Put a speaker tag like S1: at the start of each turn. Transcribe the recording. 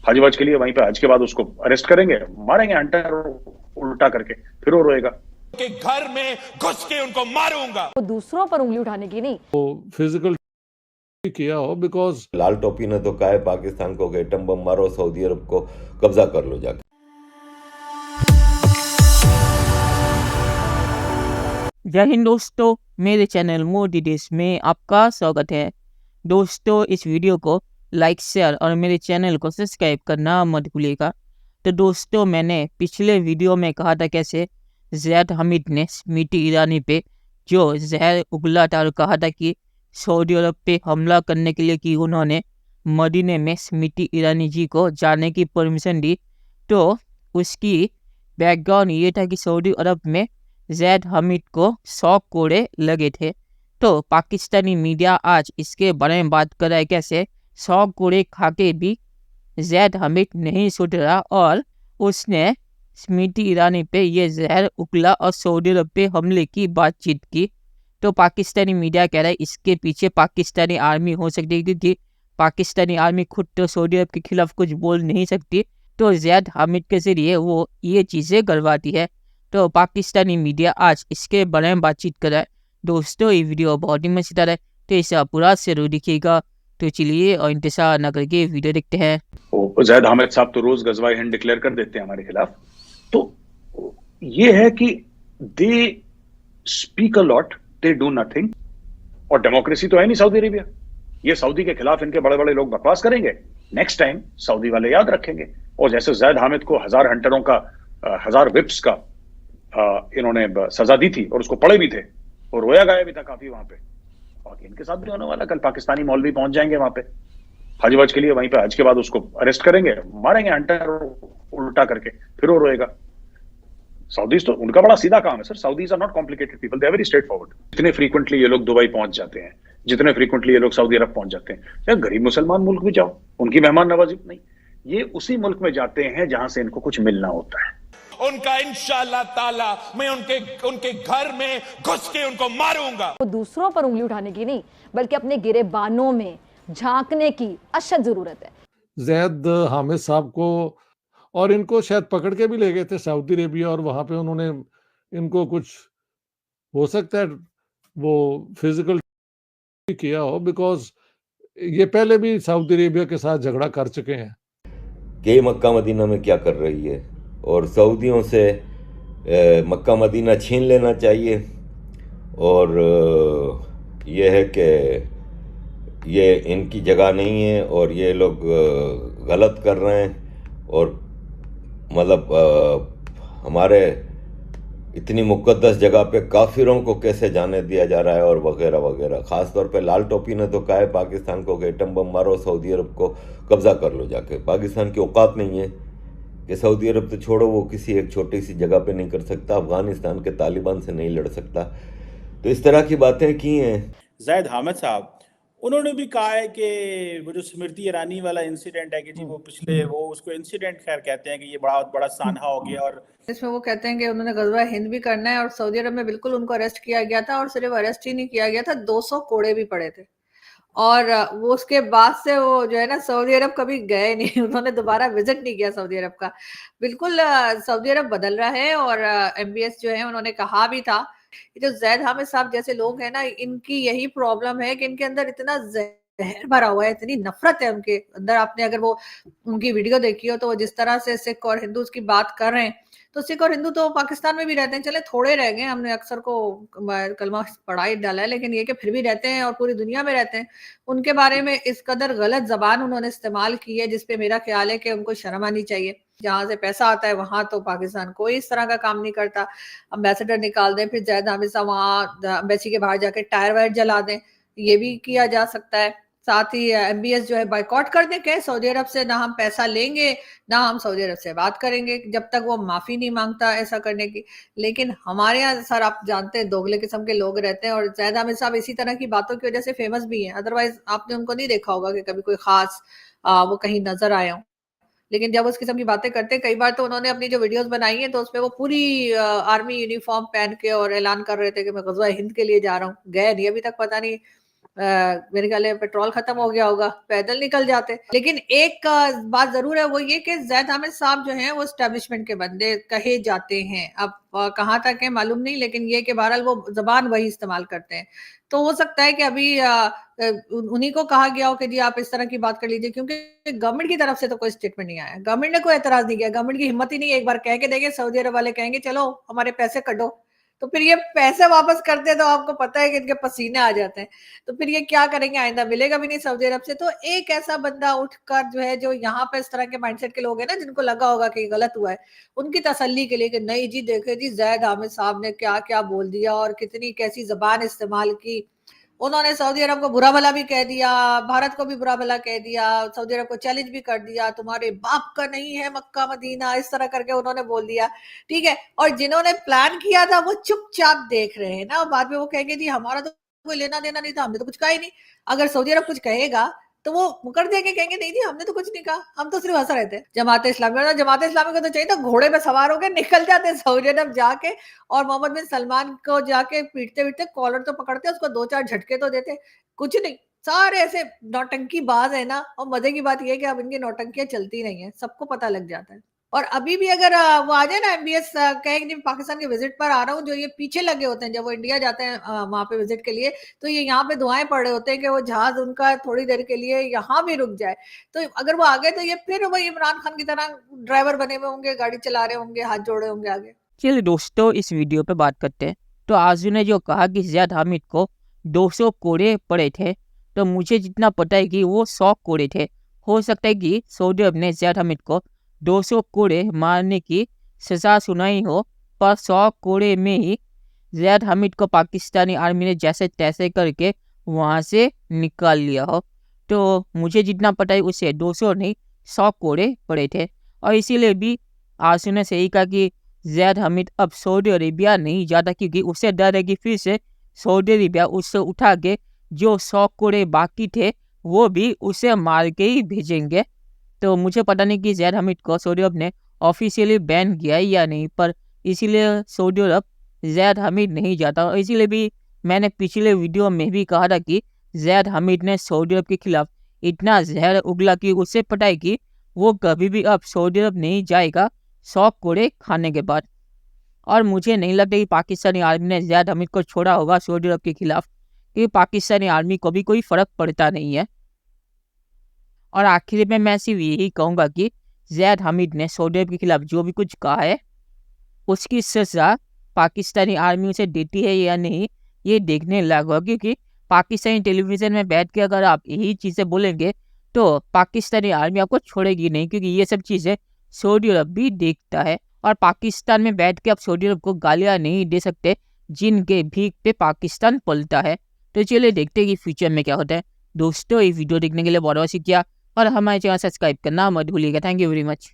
S1: हज-वज के लिए वहीं पे हज के बाद उसको अरेस्ट करेंगे, मारेंगे हंटर उल्टा करके, फिर वो रोएगा।
S2: के घर में घुस के उनको मारूंगा।
S3: वो दूसरों पर उंगली उठाने की नहीं।
S4: फिजिकल किया हो बिकॉज
S5: लाल टोपी ने तो कहा है पाकिस्तान को कि एटम बम मारो, सऊदी अरब को कब्जा कर लो जाके।
S6: जय हिंद दोस्तों, मेरे चैनल मोदी देश में आपका स्वागत है। दोस्तों, इस वीडियो को लाइक, शेयर और मेरे चैनल को सब्सक्राइब करना मत भूलिएगा। तो दोस्तों, मैंने पिछले वीडियो में कहा था कैसे ज़ैद हामिद ने स्मृति ईरानी पे जो जहर उगला था और कहा था कि सऊदी अरब पे हमला करने के लिए कि उन्होंने मदीने में स्मृति ईरानी जी को जाने की परमिशन दी। तो उसकी बैकग्राउंड ये था कि सऊदी अरब में ज़ैद हामिद को 100 कोड़े लगे थे। तो पाकिस्तानी मीडिया आज इसके बारे में बात कर रहा है कैसे 100 कोड़े खा के भी ज़ैद हामिद नहीं सुधरा और उसने स्मृति ईरानी पे ये जहर उगला और सऊदी अरब पे हमले की बातचीत की। तो पाकिस्तानी मीडिया कह रहा है इसके पीछे पाकिस्तानी आर्मी हो सकती है, क्योंकि पाकिस्तानी आर्मी खुद तो सऊदी अरब के खिलाफ कुछ बोल नहीं सकती, तो ज़ैद हामिद के जरिए वो ये चीज़ें करवाती है। तो पाकिस्तानी मीडिया आज इसके बारे में बातचीत कर रहा है। दोस्तों, ये वीडियो बहुत ही मजेदार है, तो इसे आप पूरा जरूर देखिएगा। तो चलिए और इंतजार न करके वीडियो देखते हैं।
S1: ज़ैद हामिद साहब तो रोज गजवाए हिंद डिक्लेयर कर देते हैं हमारे खिलाफ। तो ये है कि they speak a lot, they do nothing. और डेमोक्रेसी तो है नहीं सऊदी अरेबिया। ये सऊदी के खिलाफ इनके बड़े बड़े लोग बकवास करेंगे, नेक्स्ट टाइम सऊदी वाले याद रखेंगे। और जैसे ज़ैद हामिद को 1000 हंटरों का 1000 विप्स का इन्होंने सजा दी थी और उसको पड़े भी थे और रोया गाया भी था काफी वहां पे। और इनके साथ भी होने वाला, कल पाकिस्तानी मौलवी पहुंच जाएंगे वहां पे हज-वज के लिए, वहीं पे हज के बाद उसको अरेस्ट करेंगे, मारेंगे हंटर उल्टा करके, फिर वो रोएगा। सऊदीज तो उनका बड़ा सीधा काम है sir. Saudis are not complicated people, they are very straightforward. जितने फ्रीक्वेंटली ये लोग दुबई पहुंच जाते हैं, जितने फ्रीक्वेंटली ये लोग सऊदी अरब पहुंच जाते हैं, या गरीब मुसलमान मुल्क भी जाओ, उनकी मेहमान नवाजी नहीं, ये उसी मुल्क में जाते हैं जहां से इनको कुछ मिलना होता है।
S2: उनका इंशाअल्लाह ताला मैं उनके घर में घुस के उनको मारूंगा।
S3: वो दूसरों पर उंगली उठाने की नहीं, बल्कि अपने गिरेबानों में झांकने की अशद जरूरत है।
S4: ज़ैद हामिद साहब को और इनको शायद पकड़ के भी ले गए थे सऊदी अरेबिया, और वहां पे उन्होंने इनको कुछ हो सकता है वो फिजिकल किया हो बिकॉज ये पहले भी सऊदी अरेबिया के साथ झगड़ा कर चुके हैं
S5: कि मक्का मदीना में क्या कर रही है, और सऊदियों से मक्का मदीना छीन लेना चाहिए। और ये है कि ये इनकी जगह नहीं है और ये लोग गलत कर रहे हैं। और मतलब हमारे इतनी मुक़द्दस जगह पे काफिरों को कैसे जाने दिया जा रहा है और वगैरह वगैरह। ख़ास तौर पे लाल टोपी ने तो कहा है पाकिस्तान को कि एटम बम मारो, सऊदी अरब को कब्ज़ा कर लो जाके। पाकिस्तान की औकात नहीं है कि सऊदी अरब तो छोड़ो, वो किसी एक छोटी सी जगह पे नहीं कर सकता, अफ़गानिस्तान के तालिबान से नहीं लड़ सकता। तो इस तरह की बातें की हैं।
S7: ज़ैद हामिद साहब उन्होंने भी कहा है कि वो जो स्मृति ईरानी वाला इंसिडेंट है कि जी वो पिछले वो उसको इंसिडेंट खैर कहते हैं कि ये बहुत बड़ा सानहा हो गया। और
S8: इसमें वो कहते हैं कि उन्होंने गज़वा हिंद भी करना है और सऊदी अरब में बिल्कुल उनको अरेस्ट किया गया था, और सिर्फ अरेस्ट ही नहीं किया गया था, 200 कोड़े भी पड़े थे। और वो उसके बाद से वो जो है ना सऊदी अरब कभी गए नहीं, उन्होंने दोबारा विजिट नहीं किया सऊदी अरब का। बिल्कुल सऊदी अरब बदल रहा है। और MBS जो है उन्होंने कहा भी था, ये जो ज़ैद हामिद साहब जैसे लोग हैं ना, इनकी यही प्रॉब्लम है कि इनके अंदर इतना जहर भरा हुआ है, इतनी नफरत है उनके अंदर। आपने अगर वो उनकी वीडियो देखी हो तो वो जिस तरह से सिख और हिंदू की बात कर रहे हैं, तो सिख और हिंदू तो पाकिस्तान में भी रहते हैं, चले थोड़े रह गए, हमने अक्सर को कलमा पढ़ा ही डाला है, लेकिन ये कि फिर भी रहते हैं और पूरी दुनिया में रहते हैं। उनके बारे में इस कदर गलत जबान उन्होंने इस्तेमाल की है, जिसपे मेरा ख्याल है कि उनको शर्म आनी चाहिए। जहां से पैसा आता है वहां तो पाकिस्तान कोई इस तरह का काम नहीं करता। अम्बेसडर निकाल दें, फिर ज़ैद हामिद साहब वहां एम्बेसी के बाहर जाके टायर वायर जला दें, ये भी किया जा सकता है। साथ ही MBS जो है बाइकआउट कर दें, कहें सऊदी अरब से ना हम पैसा लेंगे ना हम सऊदी अरब से बात करेंगे, जब तक वो माफी नहीं मांगता ऐसा करने की। लेकिन हमारे यहाँ सर आप जानते हैं दोगले किस्म के लोग रहते हैं, और ज़ैद हामिद साहब इसी तरह की बातों की वजह से फेमस भी हैं। अदरवाइज आपने उनको नहीं देखा होगा कि कभी कोई खास वो कहीं नजर आए हों। लेकिन जब उस किस्म की बातें करते हैं, कई बार तो उन्होंने अपनी जो वीडियोस बनाई हैं तो उसमें वो पूरी आर्मी यूनिफॉर्म पहन के और ऐलान कर रहे थे कि मैं गज़वा हिंद के लिए जा रहा हूँ। गए नहीं अभी तक, पता नहीं मेरे ख्याल है पेट्रोल खत्म हो गया होगा, पैदल निकल जाते। लेकिन एक बात जरूर है, वो ये कि ज़ैद हामिद साहब जो हैं वो एस्टेब्लिशमेंट के बंदे कहे जाते हैं। अब कहाँ तक है मालूम नहीं, लेकिन ये कि बहरहाल वो जबान वही इस्तेमाल करते हैं। तो हो सकता है कि अभी उन्हीं को कहा गया हो कि जी आप इस तरह की बात कर लीजिए, क्योंकि गवर्नमेंट की तरफ से तो कोई स्टेटमेंट नहीं आया। गवर्नमेंट ने कोई एतराज नहीं किया, गवर्नमेंट की हिम्मत ही नहीं है एक बार कह के देंगे, सऊदी अरब वाले कहेंगे चलो हमारे पैसे कटो, तो फिर ये पैसे वापस करते हैं तो आपको पता है कि इनके पसीने आ जाते हैं। तो फिर ये क्या करेंगे, आइंदा मिलेगा भी नहीं सऊदी अरब से। तो एक ऐसा बंदा उठकर जो है, जो यहाँ पे इस तरह के माइंडसेट के लोग हैं ना, जिनको लगा होगा कि गलत हुआ है, उनकी तसल्ली के लिए कि नहीं जी देखे जी ज़ैद हामिद साहब ने क्या क्या बोल दिया और कितनी कैसी जबान इस्तेमाल की। उन्होंने सऊदी अरब को बुरा भला भी कह दिया, भारत को भी बुरा भला कह दिया, सऊदी अरब को चैलेंज भी कर दिया, तुम्हारे बाप का नहीं है मक्का मदीना, इस तरह करके उन्होंने बोल दिया। ठीक है, और जिन्होंने प्लान किया था वो चुपचाप देख रहे हैं ना, बाद में वो कहेंगे जी हमारा तो कोई लेना देना नहीं था, हमने तो कुछ कहा ही नहीं। अगर सऊदी अरब कुछ कहेगा तो वो मुकर देंगे, कहेंगे नहीं जी हमने तो कुछ नहीं कहा, हम तो सिर्फ हंस रहे थे। जमात इस्लामी को तो चाहिए था घोड़े पे सवार होकर निकल जाते सऊदी अरब जाके, और मोहम्मद बिन सलमान को जाके पीटते पीटते कॉलर तो पकड़ते, उसको 2-4 झटके तो देते। कुछ नहीं, सारे ऐसे नौटंकी बाज है ना। और मजे की बात यह है कि अब इनकी नौटंकियां चलती नहीं है, सबको पता लग जाता है। और अभी भी अगर वो आ जाए ना एमबीएस, कहेंगे जी पाकिस्तान के विजिट पर आ रहा हूँ, जो ये पीछे लगे होते हैं जब वो इंडिया जाते हैं वहां पे विजिट के लिए, तो ये यहाँ पे दुआएं पड़ रहे होते हैं कि वो जहाज उनका थोड़ी देर के लिए यहाँ भी रुक जाए। तो अगर वो आ गए तो ये फिर वही इमरान खान की तरह ड्राइवर बने हुए होंगे, गाड़ी चला रहे होंगे, हाथ जोड़े होंगे आगे।
S6: चलिए दोस्तों, इस वीडियो पे बात करते हैं। तो आजू ने जो कहा कि ज़ैद हामिद को 200 कोड़े पड़े थे, तो मुझे जितना पता है कि वो 100 कोड़े थे। हो सकता है कि सऊदी अरब ने ज़ैद हामिद को 200 कोड़े मारने की सज़ा सुनाई हो, पर 100 कोड़े में ही ज़ैद हामिद को पाकिस्तानी आर्मी ने जैसे तैसे करके वहाँ से निकाल लिया हो। तो मुझे जितना पता है उसे 200 नहीं 100 कोड़े पड़े थे। और इसीलिए भी आशू ने सही कहा कि ज़ैद हामिद अब सऊदी अरेबिया नहीं जाता, क्योंकि उसे डर है कि फिर से सऊदी अरेबिया उससे उठा के जो 100 कोड़े बाकी थे वो भी उसे मार के ही भेजेंगे। तो मुझे पता नहीं कि ज़ैद हामिद को सऊदी अरब ने ऑफिशियली बैन किया है या नहीं, पर इसीलिए सऊदी अरब ज़ैद हामिद नहीं जाता। और इसीलिए भी मैंने पिछले वीडियो में भी कहा था कि ज़ैद हामिद ने सऊदी अरब के खिलाफ इतना जहर उगला कि उससे पता है कि वो कभी भी अब सऊदी अरब नहीं जाएगा 100 कोड़े खाने के बाद। और मुझे नहीं लगता कि पाकिस्तानी आर्मी ने ज़ैद हामिद को छोड़ा होगा सऊदी अरब के खिलाफ, क्योंकि पाकिस्तानी आर्मी को भी कोई फ़र्क पड़ता नहीं है। और आखिर में मैं सिर्फ यही कहूँगा कि ज़ैद हामिद ने सऊदी अरब के खिलाफ जो भी कुछ कहा है उसकी सज़ा पाकिस्तानी आर्मी उसे देती है या नहीं, ये देखने लायक होगा। क्योंकि पाकिस्तानी टेलीविज़न में बैठ के अगर आप यही चीज़ें बोलेंगे तो पाकिस्तानी आर्मी आपको छोड़ेगी नहीं, क्योंकि ये सब चीज़ें सऊदी अरब भी देखता है। और पाकिस्तान में बैठ के आप सऊदी अरब को गालियाँ नहीं दे सकते जिनके भीख पे पाकिस्तान पलता है। तो चलिए देखते हैं कि फ्यूचर में क्या होता है। दोस्तों, ये वीडियो देखने के लिए बहुत बहुत शुक्रिया, और हमारे चैनल सब्सक्राइब करना मत भूलिएगा। Thank you very much.